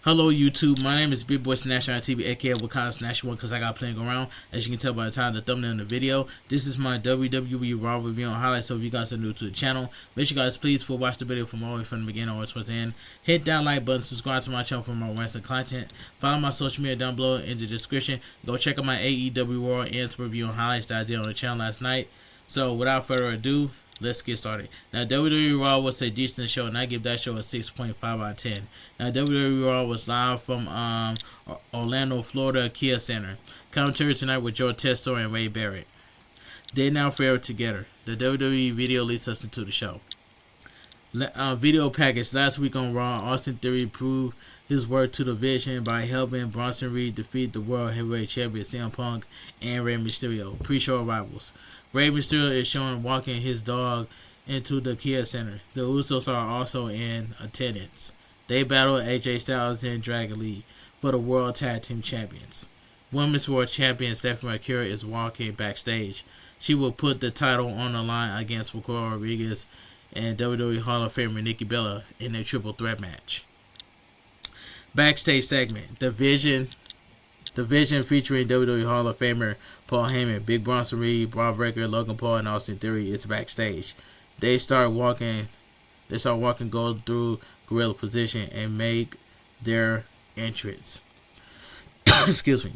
Hello YouTube, my name is Big Boy Snatcher on TV, aka Wakanda Snatch One, because I got playing around. As you can tell by the title, the thumbnail in the video, this is my WWE Raw review on highlights. So if you guys are new to the channel, make sure you guys please watch the video from all the way from the beginning or towards the end. Hit that like button, subscribe to my channel for more wrestling content. Follow my social media down below in the description. Go check out my AEW Raw and review on highlights that I did on the channel last night. So without further ado, let's get started. Now, WWE Raw was a decent show, and I give that show a 6.5 out of 10. Now, WWE Raw was live from Orlando, Florida, Kia Center. Commentary tonight with Joe Testo and Ray Barrett. They now forever together. The WWE video leads us into the show. Video package. Last week on Raw, Austin Theory proved his worth to the Vision by helping Bronson Reed defeat the World Heavyweight Champion CM Punk and Rey Mysterio. Pre-show arrivals. Rey Mysterio is shown walking his dog into the Kia Center. The Usos are also in attendance. They battle AJ Styles and Dragon Lee for the World Tag Team Champions. Women's World Champion Stephanie McCure is walking backstage. She will put the title on the line against Raquel Rodriguez and WWE Hall of Famer Nikki Bella in a triple threat match. Backstage segment. The Vision featuring WWE Hall of Famer Paul Heyman, Big Bronson Reed, Braun Breaker, Logan Paul, and Austin Theory is backstage. They start walking, go through gorilla position and make their entrance. Excuse me.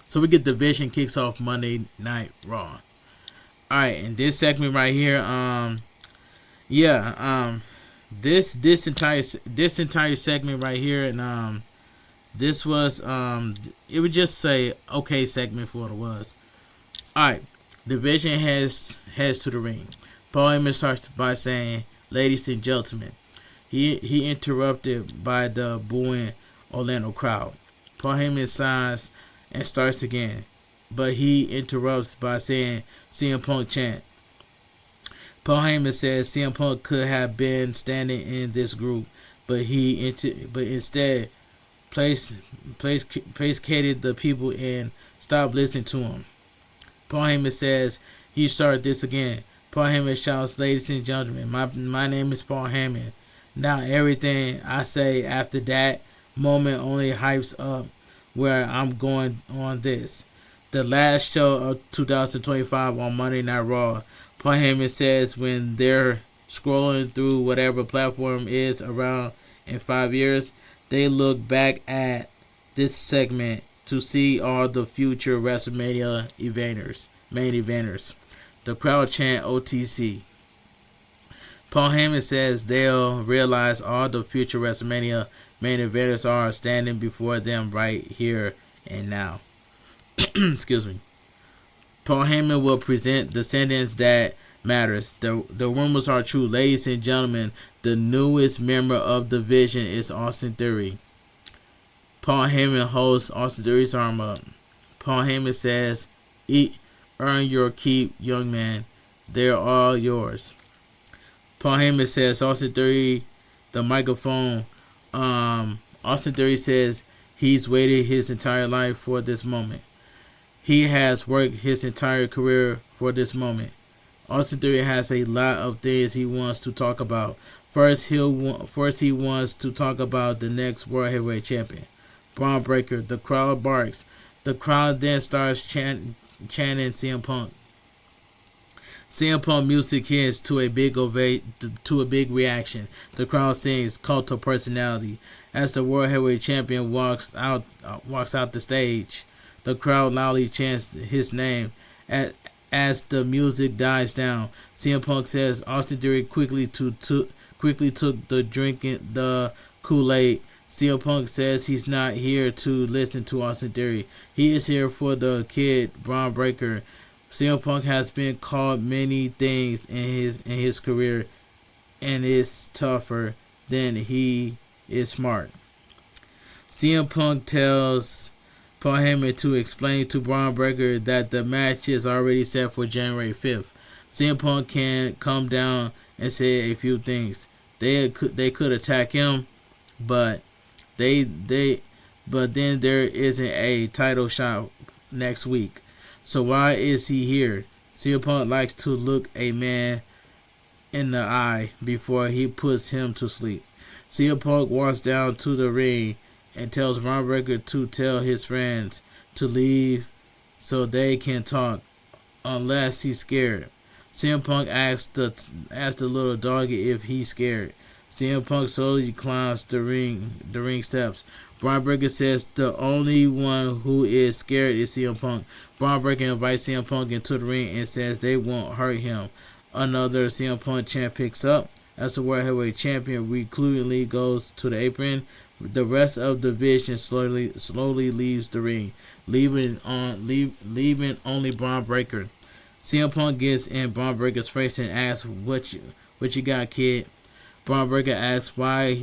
So we get the Vision kicks off Monday Night Raw. Alright, and this segment right here, this entire segment right here, and this was it would just say okay segment for what it was. Alright, the Vision heads to the ring. Paul Heyman starts by saying, "Ladies and gentlemen." He interrupted by the booing Orlando crowd. Paul Heyman signs and starts again, but he interrupts by saying CM Punk chant. Paul Heyman says CM Punk could have been standing in this group, but instead placated the people and stopped listening to him. Paul Heyman says he started this again. Paul Heyman shouts, "Ladies and gentlemen, my name is Paul Heyman. Now everything I say after that moment only hypes up where I'm going on this." The last show of 2025 on Monday Night Raw, Paul Heyman says when they're scrolling through whatever platform is around in 5 years, they look back at this segment to see all the future WrestleMania main eventers. The crowd chant OTC. Paul Heyman says they'll realize all the future WrestleMania main eventers are standing before them right here and now. Excuse me. Paul Heyman will present the sentence that matters. The rumors are true. Ladies and gentlemen, the newest member of the Vision is Austin Theory. Paul Heyman holds Austin Theory's arm up. Paul Heyman says, "Earn your keep, young man. They're all yours." Paul Heyman says, Austin Theory, the microphone. Austin Theory says he's waited his entire life for this moment. He has worked his entire career for this moment. Austin Theory has a lot of things he wants to talk about. First, he wants to talk about the next World Heavyweight Champion, Braun Breaker. The crowd barks. The crowd then starts chanting CM Punk. CM Punk music hits to a big reaction. The crowd sings "Cult of Personality" as the World Heavyweight Champion walks out the stage. The crowd loudly chants his name. As the music dies down, CM Punk says Austin Theory quickly took the Kool-Aid. CM Punk says he's not here to listen to Austin Theory. He is here for the kid, Braun Breaker. CM Punk has been called many things in his career, and is tougher than he is smart. CM Punk tells Paul Heyman to explain to Braun Breaker that the match is already set for January 5th. CM Punk can come down and say a few things. They could attack him, but then there isn't a title shot next week. So why is he here? CM Punk likes to look a man in the eye before he puts him to sleep. CM Punk walks down to the ring and tells Braun Breaker to tell his friends to leave so they can talk unless he's scared. CM Punk asks the little doggy if he's scared. CM Punk slowly climbs the ring steps. Braun Breaker says the only one who is scared is CM Punk. Braun Breaker invites CM Punk into the ring and says they won't hurt him. Another CM Punk chant picks up. As the World Heavyweight Champion reluctantly goes to the apron, the rest of the division slowly leaves the ring, leaving only Braun Breaker. CM Punk gets in Braun Breaker's face and asks, what you got, kid?" Braun Breaker asks why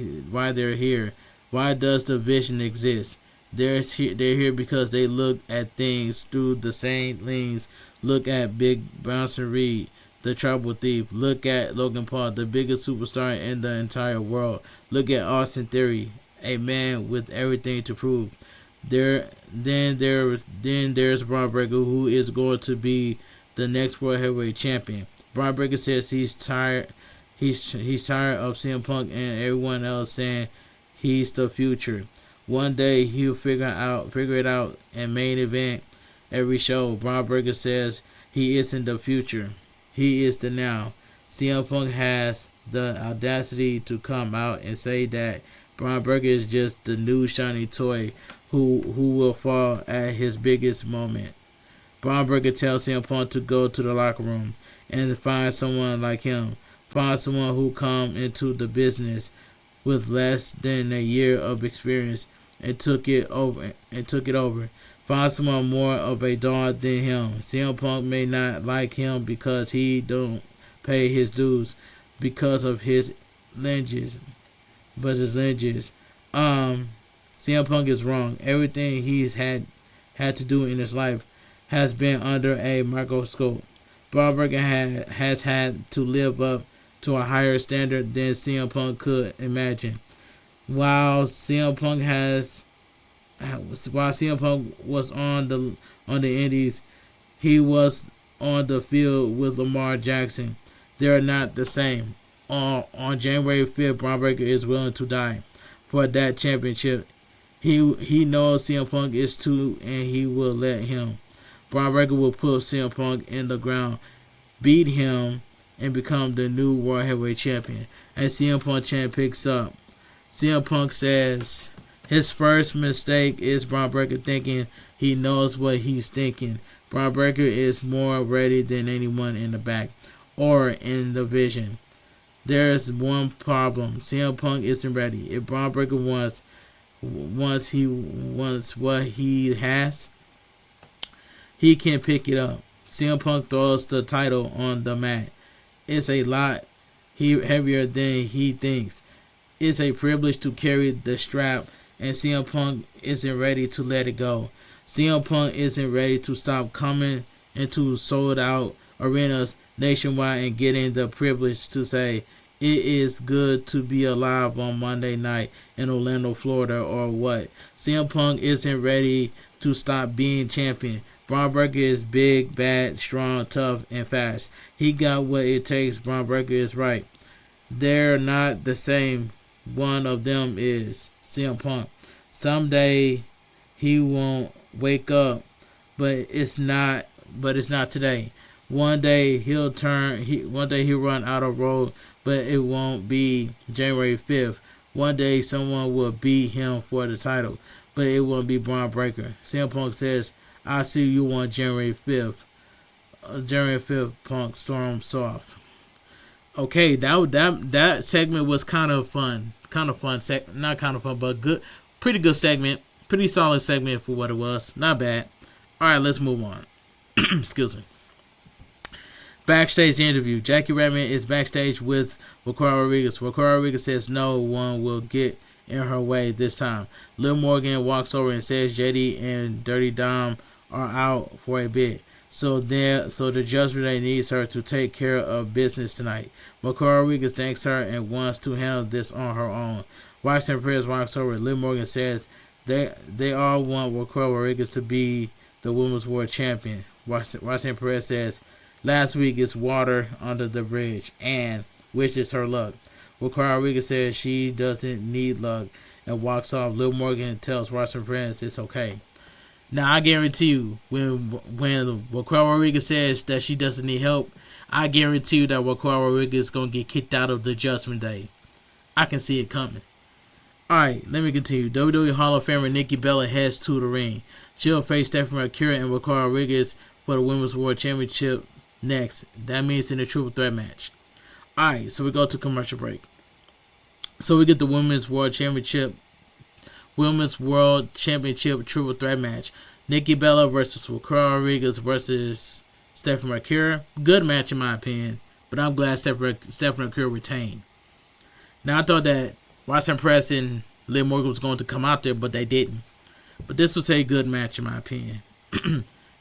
they're here. Why does the vision exist? They're here because they look at things through the same lens. Look at Big Bronson Reed, the Tribal Thief. Look at Logan Paul, the biggest superstar in the entire world. Look at Austin Theory, a man with everything to prove. Then there's Braun Breaker, who is going to be the next World Heavyweight Champion. Braun Breaker says he's tired. He's tired of CM Punk and everyone else saying he's the future. One day he'll figure it out and main event every show. Braun Breaker says he isn't the future. He is the now. CM Punk has the audacity to come out and say that Braun Breaker is just the new shiny toy who will fall at his biggest moment. Braun Breaker tells CM Punk to go to the locker room and find someone like him. Find someone who come into the business with less than a year of experience and took it over. Find someone more of a dog than him. CM Punk may not like him because he don't pay his dues because of his lineages. CM Punk is wrong. Everything he's had to do in his life has been under a microscope. Braun Breaker has had to live up to a higher standard than CM Punk could imagine. While CM Punk was on the Indies, he was on the field with Lamar Jackson. They're not the same. On January 5th, Braun Breaker is willing to die for that championship. He knows CM Punk is too, and he will let him. Braun Breaker will put CM Punk in the ground, beat him, and become the new World Heavyweight Champion. As CM Punk chant picks up, CM Punk says his first mistake is Braun Breaker thinking he knows what he's thinking. Braun Breaker is more ready than anyone in the back or in the vision. There's one problem. CM Punk isn't ready. If Braun Breaker wants what he has, he can pick it up. CM Punk throws the title on the mat. It's a lot heavier than he thinks. It's a privilege to carry the strap, and CM Punk isn't ready to let it go. CM Punk isn't ready to stop coming into sold-out arenas nationwide and getting the privilege to say, "It is good to be alive on Monday night in Orlando, Florida," or what. CM Punk isn't ready to stop being champion. Braun Breaker is big, bad, strong, tough, and fast. He got what it takes. Braun Breaker is right. They're not the same. One of them is CM Punk. Someday he won't wake up, but it's not today. One day he'll run out of road, but it won't be January 5th. One day someone will beat him for the title, but it won't be Braun Breaker. CM Punk says, "I see you on January 5th." January 5th, Punk storms off. Okay, that segment was kind of fun. Not kind of fun, but good. Pretty good segment. Pretty solid segment for what it was. Not bad. All right, let's move on. Excuse me. Backstage interview. Jackie Redmond is backstage with Raquel Rodriguez. Raquel Rodriguez says no one will get in her way this time. Liv Morgan walks over and says JD and Dirty Dom are out for a bit. So the Judgment needs her to take care of business tonight. Raquel Rodriguez thanks her and wants to handle this on her own. Roxanne Perez walks over. Liv Morgan says they all want Raquel Rodriguez to be the Women's World Champion. Roxanne Perez says last week it's water under the bridge and wishes her luck. Raquel Rodriguez says she doesn't need luck. and walks off. Liv Morgan tells Roxanne Perez it's okay. Now I guarantee you, when Raquel Rodriguez says that she doesn't need help, I guarantee you that Raquel Rodriguez is gonna get kicked out of the Judgment Day. I can see it coming. Alright, let me continue. WWE Hall of Famer Nikki Bella heads to the ring. She'll face Stephanie McCure and Raquel Rodriguez for the Women's World Championship next. That means in a triple threat match. Alright, so we go to commercial break. So we get the Women's World Championship triple threat match. Nikki Bella versus Raquel Rodriguez versus Stephanie McCure. Good match in my opinion, but I'm glad Stephanie McCure retained. Now I thought that Roxanne Perez and Liv Morgan was going to come out there, but they didn't. But this was a good match in my opinion.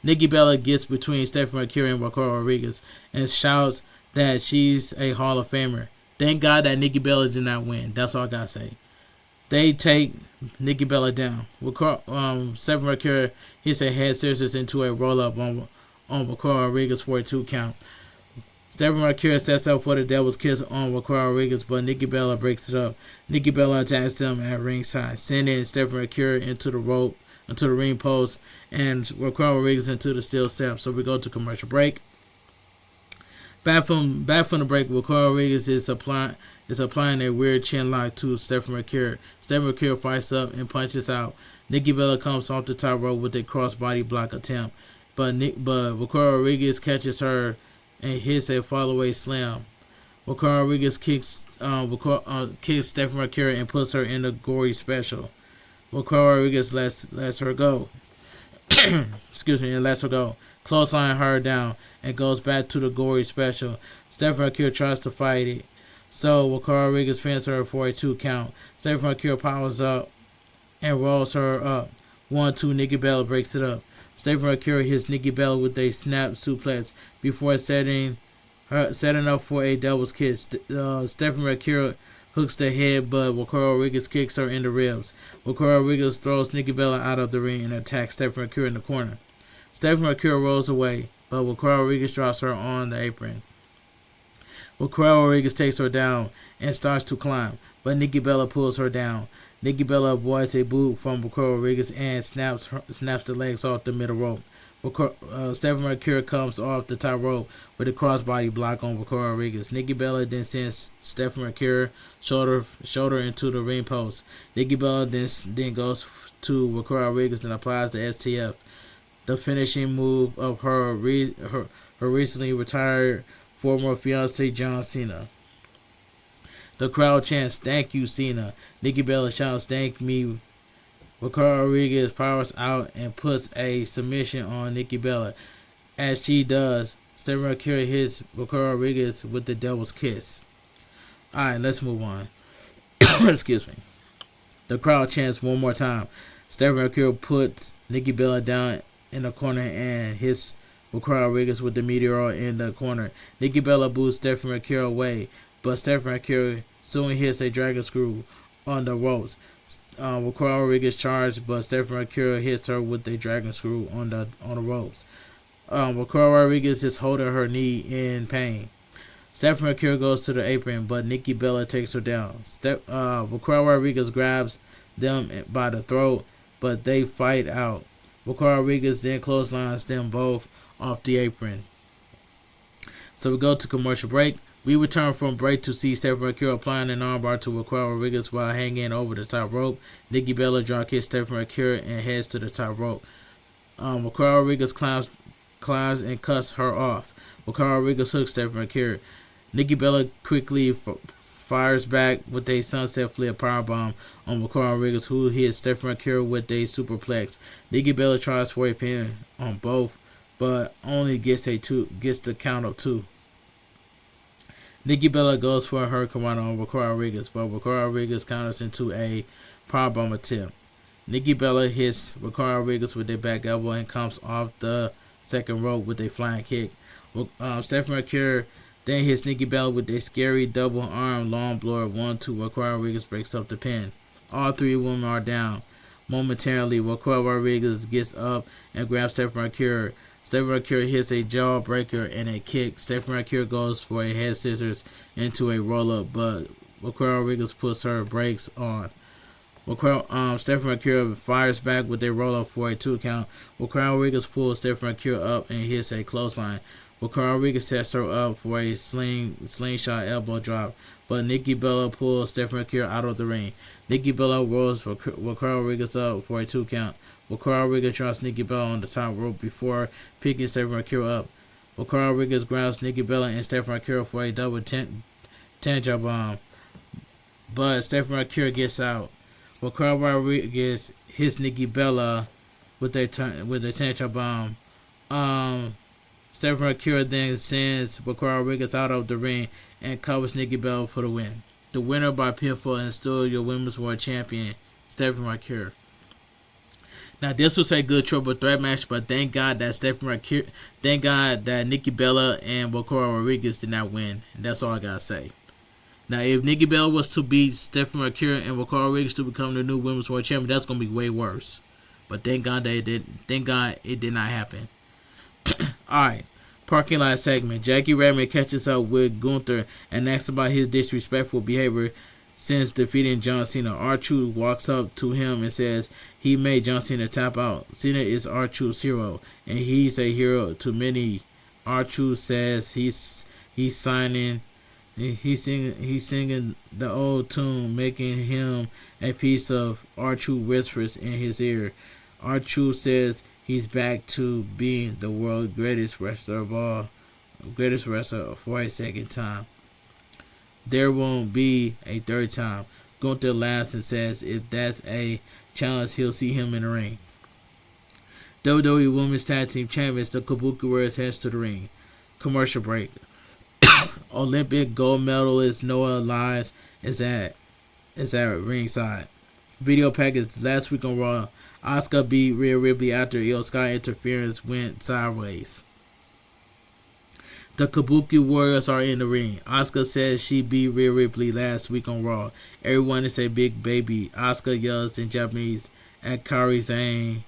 Nikki Bella gets between Stephanie McCure and Raquel Rodriguez and shouts that she's a Hall of Famer. Thank God that Nikki Bella did not win. That's all I gotta say. They take Nikki Bella down. Stephanie McCure hits a head scissors into a roll up on Raquel Rodriguez for a 2 count. Stephanie McCure sets up for the Devil's Kiss on Raquel Rodriguez, but Nikki Bella breaks it up. Nikki Bella attacks them at ringside, sending Stephanie McCure into the ring post, and Raquel Rodriguez into the steel steps. So we go to commercial break. Back from the break, Raquel Rodriguez is applying a weird chin lock to Stephanie McCure. Stephanie McCure fights up and punches out. Nikki Bella comes off the top rope with a crossbody block attempt, but Raquel Rodriguez catches her and hits a fallaway slam. Raquel Rodriguez kicks Stephanie McCure and puts her in the gory special. Raquel Rodriguez lets her go. And lets her go. Clothesline her down and goes back to the gory special. Stephanie McCure tries to fight it, so Raquel Rodriguez pins her for a 2 count. Stephanie McCure powers up and rolls her up. 1-2, Nikki Bella breaks it up. Stephanie McCure hits Nikki Bella with a snap suplex before setting up for a devil's kiss. Stephanie McCure hooks the head, but Raquel Rodriguez kicks her in the ribs. Raquel Rodriguez throws Nikki Bella out of the ring and attacks Stephanie McCure in the corner. Stephanie McCure rolls away, but Raquel Rodriguez drops her on the apron. Raquel Rodriguez takes her down and starts to climb, but Nikki Bella pulls her down. Nikki Bella avoids a boot from Raquel Rodriguez and snaps the legs off the middle rope. Stephanie McCure comes off the top rope with a crossbody block on Raquel Rodriguez. Nikki Bella then sends Stephanie McCure shoulder into the ring post. Nikki Bella then goes to Raquel Rodriguez and applies the STF, the finishing move of her recently retired former fiance John Cena. The crowd chants, "Thank you, Cena." Nikki Bella shouts, "Thank me." Raquel Rodriguez powers out and puts a submission on Nikki Bella. As she does, Stephanie McCure hits Raquel Rodriguez with the Devil's Kiss. Alright, let's move on. Excuse me. The crowd chants one more time. Stephanie McCure puts Nikki Bella down in the corner and hits Raquel Rodriguez with the Meteor in the corner. Nikki Bella boosts Stephanie McCure away, but Stephanie McCure soon hits a dragon screw on the ropes. Raquel Rodriguez charged, but Stephanie McCure hits her with a dragon screw on the ropes. Raquel Rodriguez is holding her knee in pain. Stephanie McCure goes to the apron, but Nikki Bella takes her down. Raquel Rodriguez grabs them by the throat, but they fight out. Raquel Rodriguez then clotheslines them both off the apron. So we go to commercial break. We return from break to see Stephanie McCure applying an armbar to Raquel Rodriguez while hanging over the top rope. Nikki Bella drop kicks Stephanie McCure and heads to the top rope. Raquel Rodriguez climbs and cuts her off. Raquel Rodriguez hooks Stephanie McCure. Nikki Bella quickly fires back with a sunset flip powerbomb on Raquel Rodriguez, who hits Stephanie McCure with a superplex. Nikki Bella tries for a pin on both, but only gets the count of 2. Nikki Bella goes for her Hurricanrana on Raquel Rodriguez, but Raquel Rodriguez counters into a powerbomb attempt. Nikki Bella hits Raquel Rodriguez with a back elbow and comes off the second rope with a flying kick. Stephanie McCure then hits Nikki Bella with a scary double arm long blower 1-2. Raquel Rodriguez breaks up the pin. All 3 women are down. Momentarily, Raquel Rodriguez gets up and grabs Stephanie McCure. Stephanie McCure hits a jawbreaker and a kick. Stephanie McCure goes for a head scissors into a roll-up, but Raquel Rodriguez puts her brakes on. Stephen Mercure fires back with a roll-up for a 2 count. Raquel Rodriguez pulls Stephen Mercure up and hits a clothesline. Raquel Rodriguez sets her up for a slingshot elbow drop, but Nikki Bella pulls Stephen Mercure out of the ring. Nikki Bella rolls Raquel Rodriguez up for a 2 count. Raquel Rodriguez drops Nikki Bella on the top rope before picking Stephen Mercure up. Raquel Rodriguez grabs Nikki Bella and Stephen Mercure for a double tantrum bomb, but Stephen Mercure gets out. Raquel Rodriguez hits Nikki Bella with a tantrum bomb. Stephen Mercure then sends Raquel Rodriguez out of the ring and covers Nikki Bella for the win. The winner by pinfall and still your Women's World Champion, Stephen Mercure. Now this was a good triple threat match, but thank God that Nikki Bella and Raquel Rodriguez did not win. And that's all I gotta say. Now if Nikki Bella was to beat Stephen Mercure and Raquel Rodriguez to become the new Women's World Champion, that's gonna be way worse. But thank God it did not happen. Alright, parking lot segment. Jackie Redmond catches up with Gunther and asks about his disrespectful behavior since defeating John Cena. R-Truth walks up to him and says he made John Cena tap out. Cena is R-Truth's hero, and he's a hero to many. R-Truth says he's singing the old tune, making him a piece of R-Truth whispers in his ear. R-Truth says he's back to being the world's greatest wrestler for a second time. There won't be a third time. Gunther laughs and says if that's a challenge, he'll see him in the ring. WWE Women's Tag Team Champions, the Kabuki Warriors, heads to the ring. Commercial break. Olympic gold medalist Noah Lyles is at ringside. Video package last week on Raw. Asuka beat Rhea Ripley after Io Sky interference went sideways. The Kabuki Warriors are in the ring. Asuka says she beat Rhea Ripley last week on Raw. Everyone is a big baby. Asuka yells in Japanese at Kairi Sane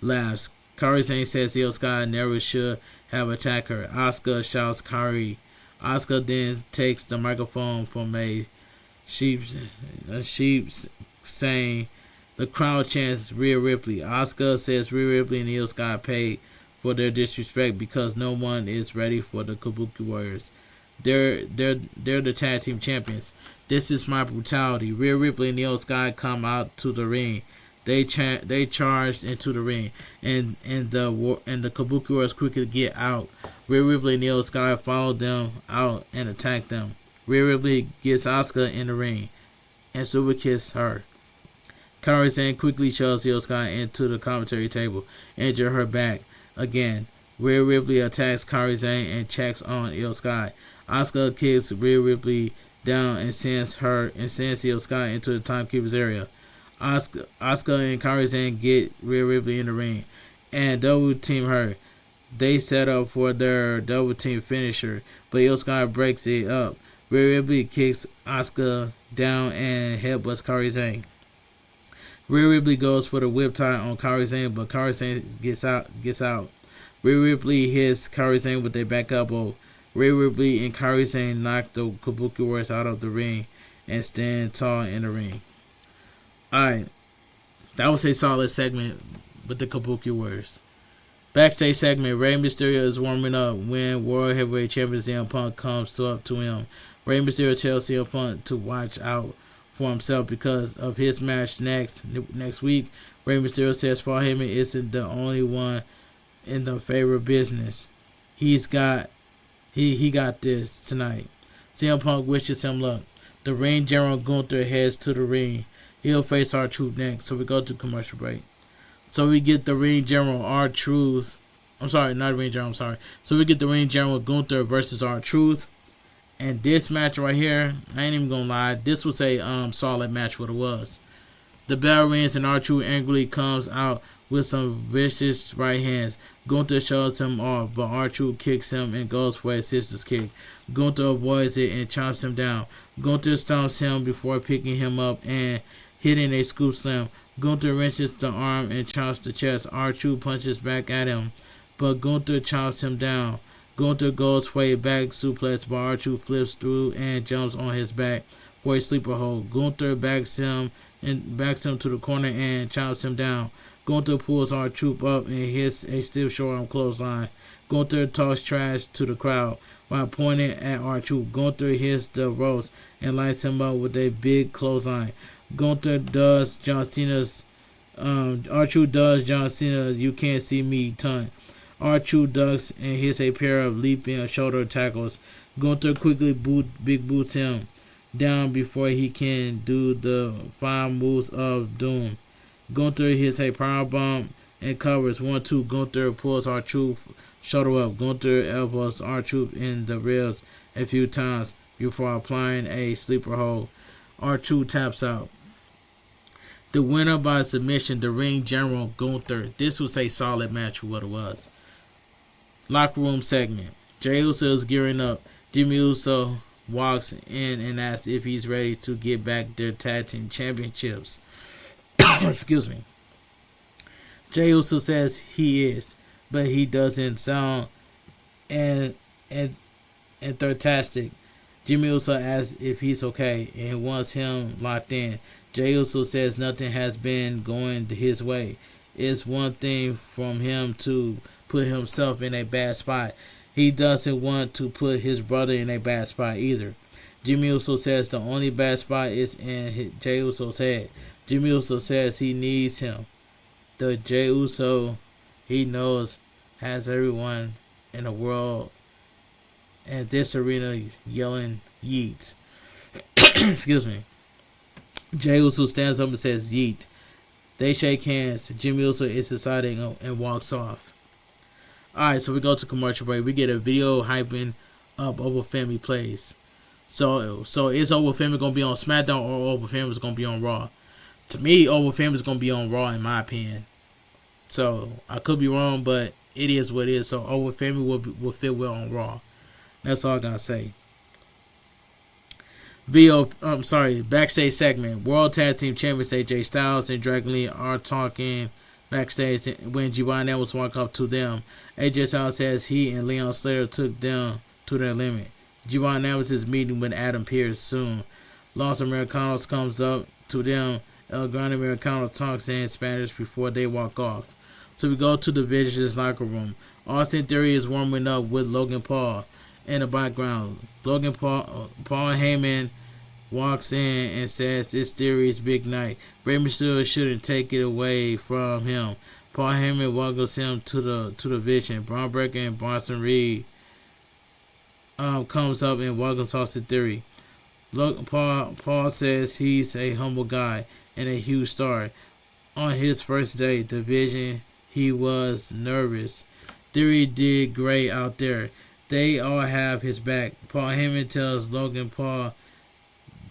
laughs. Kairi Sane says Io Sky never should have attacked her. Asuka shouts Kairi. Asuka then takes the microphone from a sheep saying the crowd chants Rhea Ripley. Asuka says Rhea Ripley and Io Sky paid for their disrespect because no one is ready for the Kabuki Warriors. They're the tag team champions. This is my brutality. Rhea Ripley and Io Sky come out to the ring. They charged into the ring, and the Kabuki Warriors quickly get out. Rhea Ripley and Io Sky follow them out and attack them. Rhea Ripley gets Asuka in the ring and super kiss her. Kairi Sane quickly shoves Io Sky into the commentary table, injure her back again. Rhea Ripley attacks Kairi Sane and checks on Io Sky. Asuka kicks Rhea Ripley down and sends Io Sky into the timekeeper's area. Asuka and Kairi Sane get Rhea Ripley in the ring and double team her. They set up for their double team finisher, but Io Sky breaks it up. Rhea Ripley kicks Asuka down and headbutts Kairi Sane. Rhea Ripley goes for the whip tie on Kairi Sane, but Kairi Sane gets out. Rhea Ripley hits Kairi Sane with a back elbow. Rhea Ripley and Kairi Sane knock the Kabuki Warriors out of the ring and stand tall in the ring. Alright, that was a solid segment with the Kabuki Warriors. Backstage segment, Rey Mysterio is warming up when World Heavyweight Champion CM Punk comes up to him. Rey Mysterio tells CM Punk to watch out for himself because of his match next week. Rey Mysterio says Paul Heyman isn't the only one in the favor business. He got this tonight. CM Punk wishes him luck. The ring general Gunther heads to the ring. He'll face R-Truth next, so we go to commercial break. So we get the ring general R-Truth. So we get the ring general Gunther versus R-Truth. And this match right here, I ain't even gonna lie, this was a solid match what it was. The bell rings and R-Truth angrily comes out with some vicious right hands. Gunther shows him off, but R-Truth kicks him and goes for a scissors kick. Gunther avoids it and chomps him down. Gunther stomps him before picking him up and hitting a scoop slam. Gunther wrenches the arm and chomps the chest. R-Truth punches back at him, but Gunther chomps him down. Gunther goes for a back suplex, but R-Truth flips through and jumps on his back for a sleeper hold. Gunther backs him to the corner and chops him down. Gunther pulls R-Truth up and hits a stiff short-arm clothesline. Gunther talks trash to the crowd while pointing at R-Truth. Gunther hits the ropes and lights him up with a big clothesline. Gunther does John Cena's R-Truth does John Cena "You Can't See Me" taunt. R-Truth ducks and hits a pair of leaping shoulder tackles. Gunther quickly big boots him down before he can do the 5 moves of doom. Gunther hits a powerbomb and covers 1-2. Gunther pulls R-Truth shoulder up. Gunther elbows R-Truth in the ribs a few times before applying a sleeper hold. R-Truth taps out. The winner by submission, the ring general Gunther. This was a solid match for what it was. Locker room segment. Jey Uso is gearing up. Jimmy Uso walks in and asks if he's ready to get back their tag team championships. Excuse me. Jey Uso says he is, but he doesn't sound enthusiastic. Jimmy Uso asks if he's okay and wants him locked in. Jey Uso says nothing has been going his way. It's one thing from him to put himself in a bad spot. He doesn't want to put his brother in a bad spot either. Jimmy Uso says the only bad spot is in Jey Uso's head. Jimmy Uso says he needs him. The Jey Uso he knows has everyone in the world and this arena yelling yeet. Excuse me. Jey Uso stands up and says yeet. They shake hands. Jimmy Uso is deciding and walks off. Alright, so we go to commercial break. We get a video hyping up Over Family Plays. So is Over Family going to be on SmackDown or Over Family is going to be on Raw? To me, Over Family is going to be on Raw in my opinion. So I could be wrong, but it is what it is. So Over Family will fit well on Raw. That's all I got to say. Backstage segment. World Tag Team Champions AJ Styles and Dragon Lee are talking backstage when Giovanni Evans walk up to them. AJ Styles says he and Leon Slater took them to their limit. Giovanni Evans is meeting with Adam Pearce soon. Los Americanos comes up to them. El Grande Americano talks in Spanish before they walk off. So we go to the Vicious locker room. Austin Theory is warming up with Logan Paul in the background. Paul Heyman walks in and says it's Theory's big night. Rey Mysterio shouldn't take it away from him. Paul Heyman welcomes him to the Vision. Braun Breaker and Bronson Reed comes up and welcomes Austin Theory. Paul says he's a humble guy and a huge star. On his first day, the Vision, he was nervous. Theory did great out there. They all have his back. Paul Heyman tells Logan Paul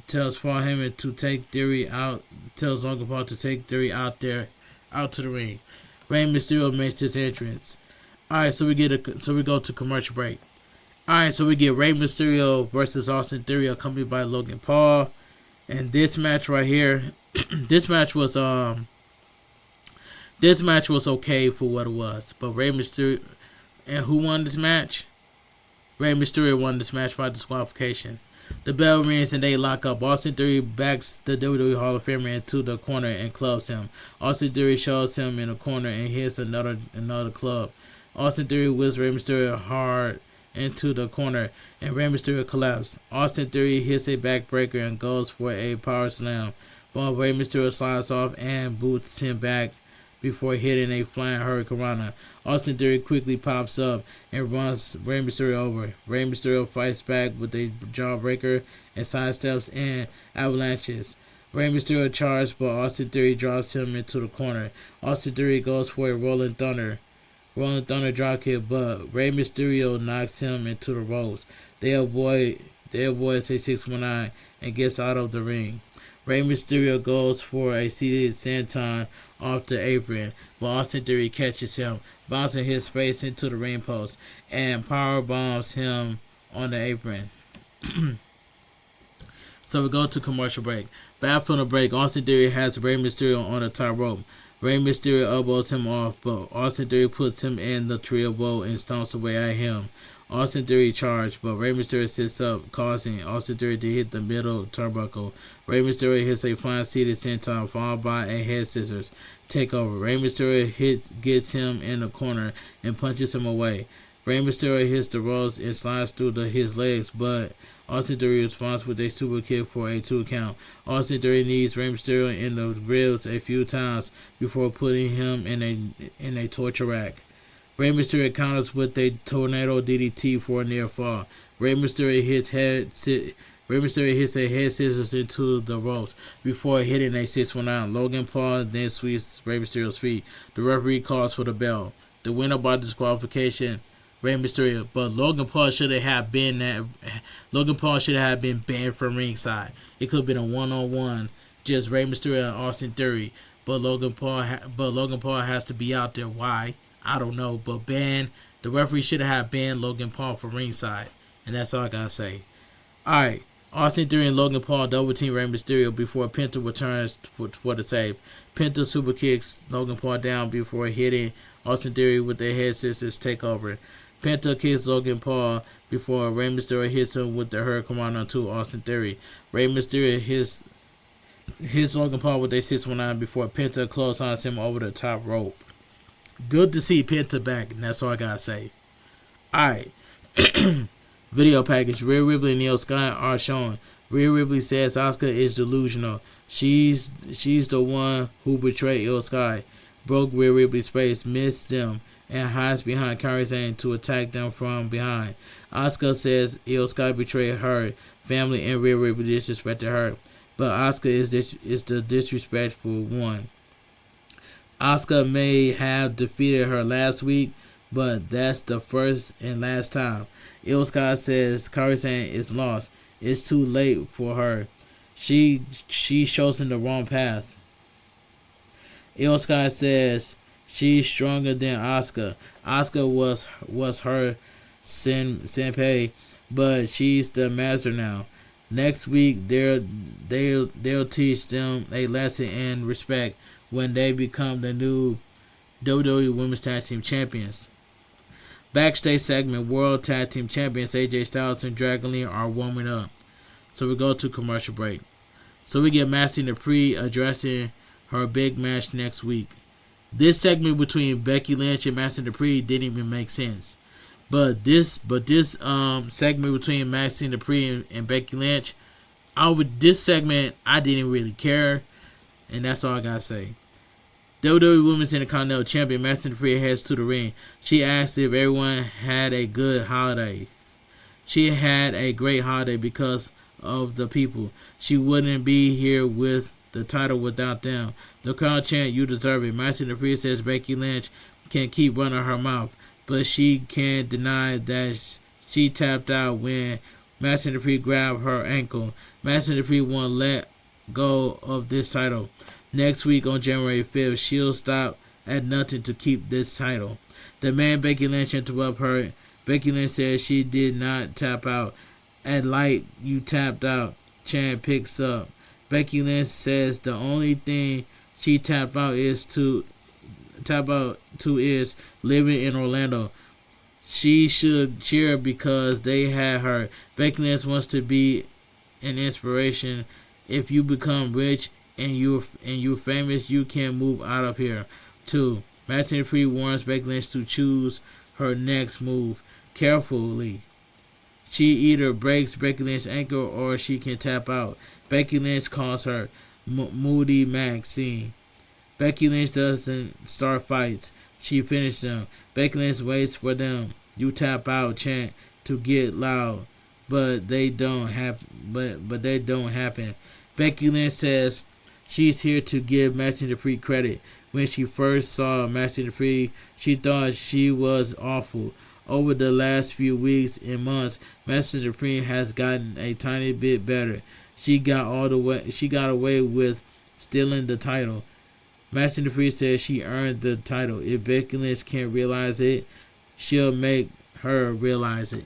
to take Theory out. Tells Logan Paul to take Theory out to the ring. Rey Mysterio makes his entrance. Alright, so we go to commercial break. Alright, so we get Rey Mysterio versus Austin Theory accompanied by Logan Paul. And this match right here, this match was okay for what it was. But Rey Mysterio, and who won this match? Rey Mysterio won this match by disqualification. The bell rings and they lock up. Austin Theory backs the WWE Hall of Famer into the corner and clubs him. Austin Theory shows him in the corner and hits another club. Austin Theory whips Rey Mysterio hard into the corner and Rey Mysterio collapses. Austin Theory hits a backbreaker and goes for a power slam, but Rey Mysterio slides off and boots him back before hitting a flying hurricanrana. Austin Theory quickly pops up and runs Rey Mysterio over. Rey Mysterio fights back with a jawbreaker and sidesteps and avalanches. Rey Mysterio charges, but Austin Theory drops him into the corner. Austin Theory goes for a Rolling Thunder dropkick, but Rey Mysterio knocks him into the ropes. They avoid a 619 and gets out of the ring. Rey Mysterio goes for a seated senton off the apron, but Austin Theory catches him, bouncing his face into the ring post, and power bombs him on the apron. So we go to commercial break. Back from the break, Austin Theory has Rey Mysterio on the top rope. Rey Mysterio elbows him off, but Austin Theory puts him in the trio bowl and stomps away at him. Austin Theory charged, but Rey Mysterio sits up, causing Austin Theory to hit the middle turnbuckle. Rey Mysterio hits a flying seated senton followed by a head scissors takeover. Rey Mysterio gets him in the corner and punches him away. Rey Mysterio hits the ropes and slides through his legs, but Austin Theory responds with a super kick for a 2 count. Austin Theory knees Rey Mysterio in the ribs a few times before putting him in a torture rack. Rey Mysterio counters with a tornado DDT for a near fall. Rey Mysterio hits a head scissors into the ropes before hitting a 619. Logan Paul then sweeps Rey Mysterio's feet. The referee calls for the bell. The winner by disqualification, Rey Mysterio, but Logan Paul should have been banned from ringside. It could have been a one-on-one, just Rey Mysterio and Austin Theory. But Logan Paul has to be out there. Why? I don't know. But the referee should have banned Logan Paul from ringside, and that's all I gotta say. All right. Austin Theory and Logan Paul double team Rey Mysterio before Penta returns for the save. Penta super kicks Logan Paul down before hitting Austin Theory with the head scissors takeover. Penta kicks Logan Paul before Rey Mysterio hits him with the Hurricane onto Austin Theory. Rey Mysterio hits Logan Paul with a 619 before Penta clotheslines him over the top rope. Good to see Penta back, and that's all I gotta say. Alright. Video package. Rhea Ripley and Io Sky are shown. Rhea Ripley says Asuka is delusional. She's the one who betrayed Io Sky, broke Rhea Ripley's face, missed them, and hides behind Kairi Sane to attack them from behind. Asuka says Io Sky betrayed her family and Rhea Ripley disrespected her, but Asuka is the disrespectful one. Asuka may have defeated her last week, but that's the first and last time. Io Sky says Kairi Sane is lost. It's too late for her. She chosen the wrong path. Io Sky says she's stronger than Asuka. Asuka was her senpai, but she's the master now. Next week they'll teach them a lesson in respect when they become the new WWE Women's Tag Team Champions. Backstage segment, World Tag Team Champions AJ Styles and Dragon Lee are warming up. So we go to commercial break. So we get Master Dupree addressing her big match next week. This segment between Becky Lynch and Master Dupree didn't even make sense. But this segment between Master Dupree and Becky Lynch, this segment I didn't really care, and that's all I gotta say. WWE Women's Intercontinental Champion Master Dupree heads to the ring. She asks if everyone had a good holiday. She had a great holiday because of the people. She wouldn't be here with the title without them. The crowd chant, "You deserve it." Master Dupree says Becky Lynch can keep running her mouth, but she can't deny that she tapped out when Master Dupree grabbed her ankle. Master Dupree won't let go of this title. Next week on January 5th, she'll stop at nothing to keep this title. The man Becky Lynch interrupt her. Becky Lynch says she did not tap out. At light, you tapped out. Chant picks up. Becky Lynch says the only thing she tapped out to is living in Orlando. She should cheer because they had her. Becky Lynch wants to be an inspiration. If you become rich and you're famous, you can move out of here. 2. Master Dupree warns Becky Lynch to choose her next move carefully. She either breaks Becky Lynch's ankle or she can tap out. Becky Lynch calls her Moody Maxine. Becky Lynch doesn't start fights. She finishes them. Becky Lynch waits for them. You tap out chant to get loud, but they don't happen. Becky Lynch says she's here to give Master Dupree credit. When she first saw Master Dupree, she thought she was awful. Over the last few weeks and months, Master Dupree has gotten a tiny bit better. She got away with stealing the title. Master Dupree says she earned the title. If Becky Lynch can't realize it, she'll make her realize it.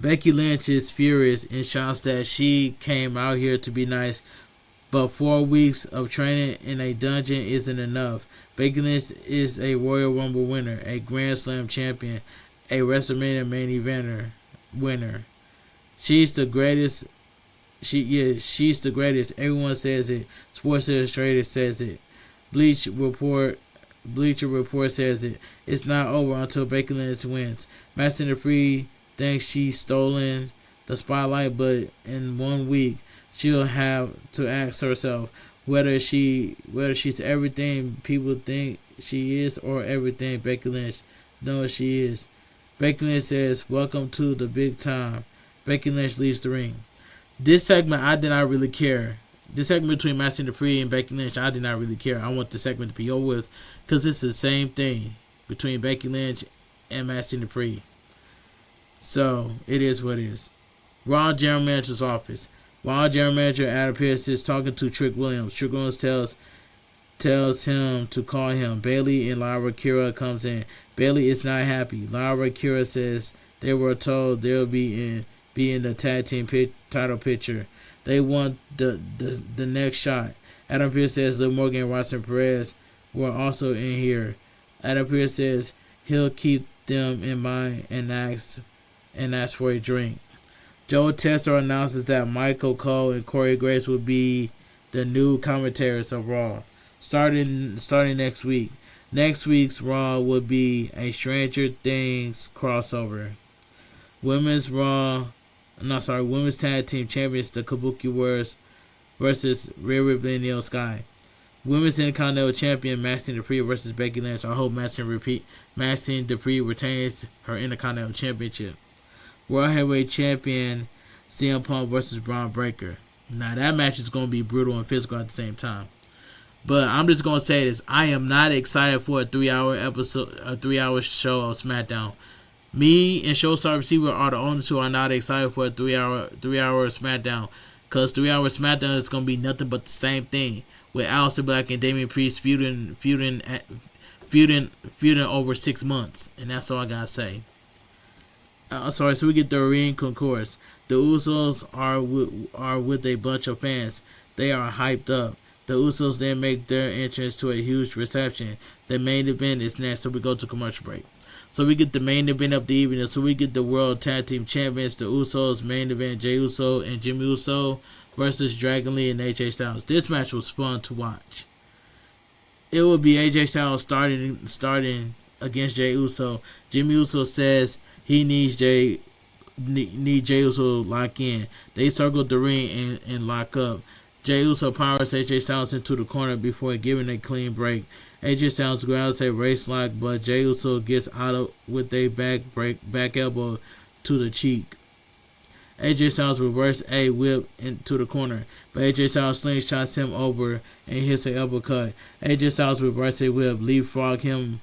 Becky Lynch is furious and shouts that she came out here to be nice, but 4 weeks of training in a dungeon isn't enough. Becky Lynch is a Royal Rumble winner, a Grand Slam champion, a WrestleMania main eventer winner. She's the greatest. She's the greatest. Everyone says it. Sports Illustrated says it. Bleacher Report says it. It's not over until Becky Lynch wins. Master Dupree thinks she's stolen the spotlight, but in 1 week she'll have to ask herself whether she's everything people think she is or everything Becky Lynch knows she is. Becky Lynch says, "Welcome to the big time." Becky Lynch leaves the ring. This segment, I did not really care. This segment between Master Dupree and Becky Lynch, I did not really care. I want the segment to be over with because it's the same thing between Becky Lynch and Master Dupree. So, it is what it is. Raw General Manager's office. Raw General Manager Adam Pearce is talking to Trick Williams. Trick Williams tells him to call him. Bayley and Lyra Kira comes in. Bayley is not happy. Lyra Kira says they were told they'll be in the tag team title picture. They want the next shot. Adam Pearce says Liv Morgan and Roxanne Perez were also in here. Adam Pearce says he'll keep them in mind and ask for a drink. Joe Tester announces that Michael Cole and Corey Graves will be the new commentators of Raw, starting next week. Next week's Raw will be a Stranger Things crossover. Women's Tag Team Champions, the Kabuki Warriors versus Rhea Ripley and Io Sky. Women's Intercontinental Champion Maxine Dupree versus Becky Lynch. I hope Maxine Dupree retains her Intercontinental Championship. World Heavyweight Champion CM Punk versus Braun Breaker. Now that match is going to be brutal and physical at the same time. But I'm just going to say this. I am not excited for a 3-hour episode, a 3-hour show of SmackDown. Me and Showstar Receiver are the only two who are not excited for a 3-hour SmackDown. Because 3-hour SmackDown is going to be nothing but the same thing. With Aleister Black and Damian Priest feuding over 6 months. And that's all I got to say. So we get the ring concourse. The Usos are with a bunch of fans. They are hyped up. The Usos then make their entrance to a huge reception. The main event is next, so we go to commercial break. So we get the main event of the evening. So we get the World Tag Team Champions, the Usos. Main event, Jey Uso and Jimmy Uso versus Dragon Lee and AJ Styles. This match was fun to watch. It will be AJ Styles starting against Jey Uso. Jimmy Uso says he needs Jey Uso to lock in. They circle the ring and lock up. Jey Uso powers AJ Styles into the corner before giving a clean break. AJ Styles grabs a race lock, but Jey Uso gets out with a back elbow to the cheek. AJ Styles reverses a whip into the corner, but AJ Styles slingshots him over and hits an elbow cut. AJ Styles reverses a whip, leapfrog him,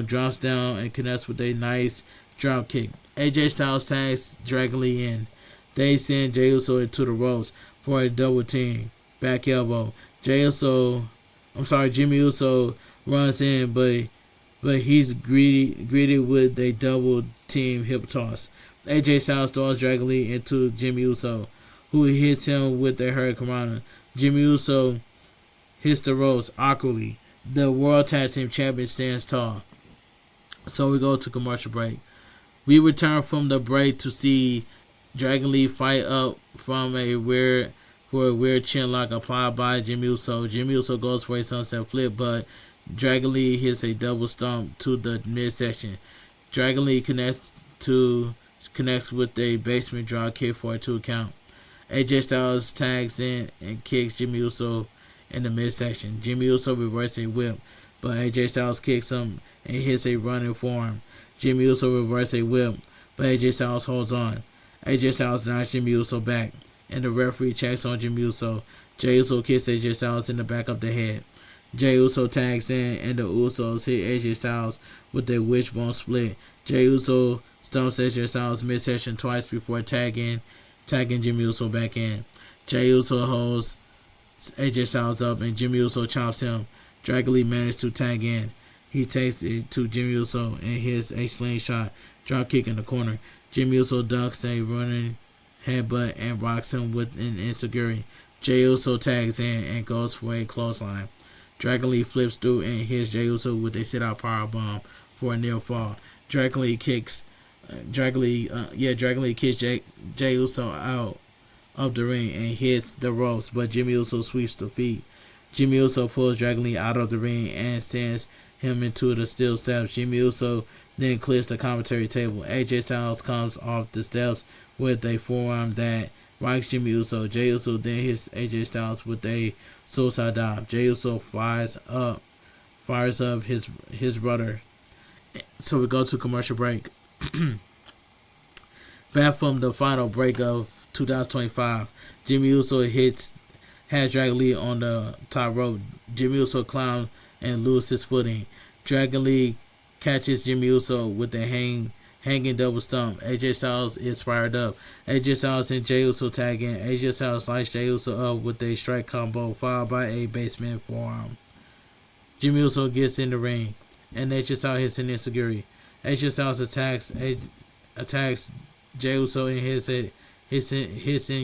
drops down and connects with a nice drop kick. AJ Styles tags Dragon Lee in. They send Jey Uso into the ropes for a double team back elbow. Jimmy Uso runs in, but he's greeted with a double team hip toss. AJ Styles throws Dragon Lee into Jimmy Uso, who hits him with a hurricanrana. Jimmy Uso hits the ropes awkwardly. The World Tag Team Champion stands tall. So we go to commercial break. We return from the break to see Dragon Lee fight up from a weird chin lock applied by Jimmy Uso. Jimmy Uso goes for a sunset flip, but Dragon Lee hits a double stomp to the midsection. Dragon Lee connects with a basement drop kick for a 2 count. AJ Styles tags in and kicks Jimmy Uso in the midsection. Jimmy Uso reverses a whip, but AJ Styles kicks him and hits a running forearm. Jimmy Uso reverses a whip, but AJ Styles holds on. AJ Styles knocks Jimmy Uso back, and the referee checks on Jimmy Uso. Jey Uso kicks AJ Styles in the back of the head. Jey Uso tags in, and the Usos hit AJ Styles with a wishbone split. Jey Uso stumps AJ Styles midsection twice before tagging Jimmy Uso back in. Jey Uso holds AJ Styles up, and Jimmy Uso chops him. Dragon Lee managed to tag in. He takes it to Jimmy Uso and hits a slingshot drop kick in the corner. Jimmy Uso ducks a running headbutt and rocks him with an enziguri. Jey Uso tags in and goes for a clothesline. Dragon Lee flips through and hits Jey Uso with a sit-out powerbomb for a near fall. Dragon Lee kicks Dragon Lee kicks Jey Uso out of the ring and hits the ropes, but Jimmy Uso sweeps the feet. Jimmy Uso pulls Dragon Lee out of the ring and sends him into the steel steps. Jimmy Uso then clears the commentary table. AJ Styles comes off the steps with a forearm that rocks Jimmy Uso. Jey Uso then hits AJ Styles with a suicide dive. Jey Uso fires up his brother. So we go to commercial break. Back from the final break of 2025, Jimmy Uso had Dragon Lee on the top rope. Jimmy Uso climbs and loses his footing. Dragon Lee catches Jimmy Uso with a hanging double stump. AJ Styles is fired up. AJ Styles and Jey Uso tag in. AJ Styles lights Jey Uso up with a strike combo followed by a basement forearm. Jimmy Uso gets in the ring and AJ Styles hits an insecurity. AJ Styles attacks Jey Uso and hits in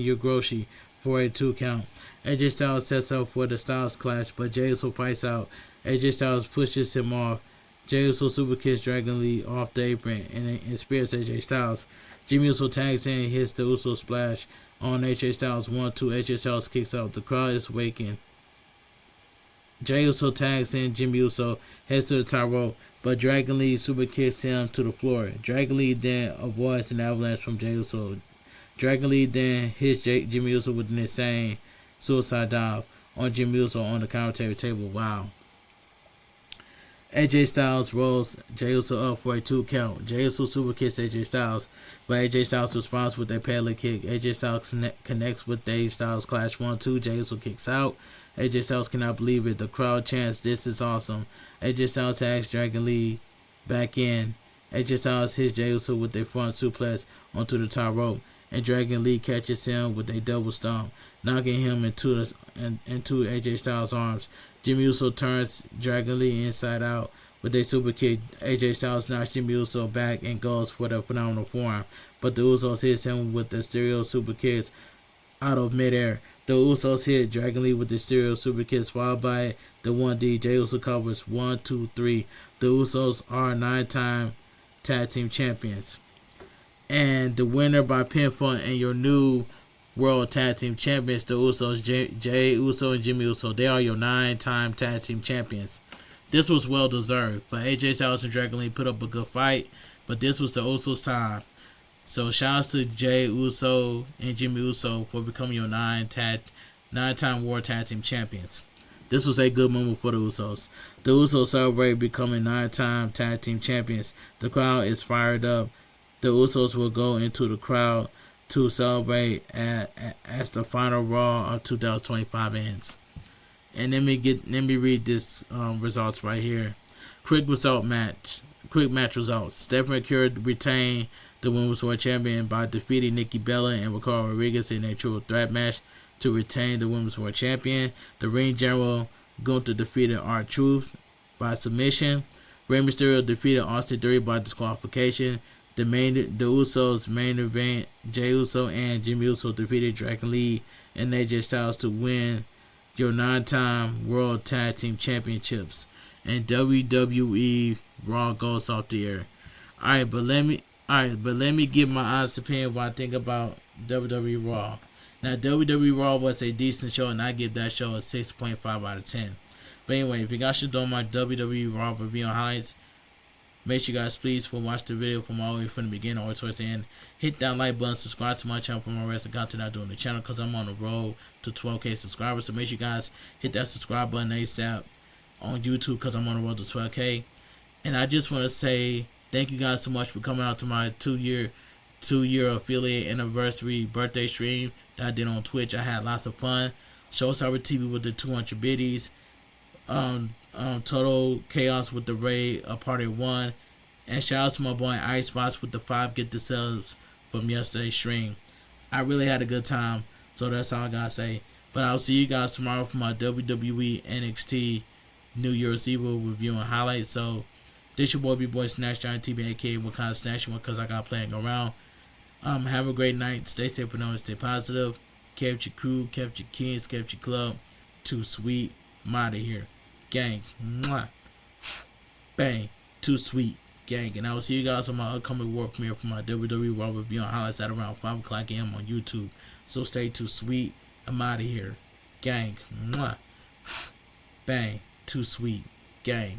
Yogroshi for a 2 count. AJ Styles sets up for the Styles Clash, but Jey Uso fights out. AJ Styles pushes him off. Jey Uso super kicks Dragon Lee off the apron and spears AJ Styles. Jimmy Uso tags in and hits the Uso splash on AJ Styles. 1-2. AJ Styles kicks out. The crowd is waking. Jey Uso tags in Jimmy Uso, heads to the top rope, but Dragon Lee super kicks him to the floor. Dragon Lee then avoids an avalanche from Jey Uso. Dragon Lee then hits Jimmy Uso with an insane suicide dive on Jimmy Uso on the commentary table. Wow. AJ Styles rolls Jey Uso up for a 2 count. Jey Uso super kicks AJ Styles, but AJ Styles responds with a paddle kick. AJ Styles connects with AJ Styles Clash 1-2. Jey Uso kicks out. AJ Styles cannot believe it. The crowd chants, "This is awesome." AJ Styles tags Dragon Lee back in. AJ Styles hits Jey Uso with a front suplex onto the top rope, and Dragon Lee catches him with a double stomp, knocking him into AJ Styles' arms. Jimmy Uso turns Dragon Lee inside out with a super kick. AJ Styles knocks Jimmy Uso back and goes for the phenomenal forearm, but the Usos hits him with the stereo super kicks out of midair. The Usos hit Dragon Lee with the stereo super kicks followed by the 1D. Jey Uso covers 1, 2, 3. The Usos are 9-time tag team champions. And the winner by pinfall and your new world tag team champions, the Usos, Jey Uso and Jimmy Uso. They are your 9-time tag team champions. This was well deserved, but AJ Styles and Dragon Lee put up a good fight, but this was the Usos' time. So shout outs to Jey Uso and Jimmy Uso for becoming your 9-time world tag team champions. This was a good moment for the Usos. The Usos celebrate becoming 9-time tag team champions. The crowd is fired up. The Usos will go into the crowd to celebrate as the final Raw of 2025 ends. And let me read this results right here. Quick match results. Stephanie McCure retained the Women's World Champion by defeating Nikki Bella and Ricardo Rodriguez in a triple threat match to retain the Women's World Champion. The Ring General Gunther defeated R-Truth by submission. Rey Mysterio defeated Austin Theory by disqualification. The Usos main event, Jey Uso and Jimmy Uso defeated Dragon Lee and AJ Styles to win your 9-time World Tag Team Championships. And WWE Raw goes off the air. Alright, but let me give my honest opinion what I think about WWE Raw. Now, WWE Raw was a decent show, and I give that show a 6.5 out of 10. But anyway, if you guys should do my WWE Raw review and highlights, make sure you guys please watch the video from all the way from the beginning all the way towards the end. Hit that like button, subscribe to my channel for more wrestling content I do on the channel because I'm on the road to 12K subscribers. So make sure you guys hit that subscribe button ASAP on YouTube because I'm on the road to 12K. And I just want to say thank you guys so much for coming out to my two-year affiliate anniversary birthday stream that I did on Twitch. I had lots of fun. Showstopper TV with the 200 biddies. Total Chaos with the Raid Party 1. And shout out to my boy Icebox with the 5 get the subs from yesterday's stream. I really had a good time. So that's all I gotta say. But I'll see you guys tomorrow for my WWE NXT New Year's Eve review and highlights. So this your boy B-Boy Snatch Giant TV, aka what kind of snatch you want because I got playing around. Have a great night. Stay safe and stay positive. Kept your crew, kept your kids, kept your club. Too sweet. I'm out of here. Gang. Mwah. Bang. Too sweet. Gang. And I will see you guys on my upcoming world premiere for my WWE Raw Beyond highlights at around 5 o'clock a.m. on YouTube. So stay tuned, sweet. I'm out of here. Gang. Mwah. Bang. Too sweet. Gang.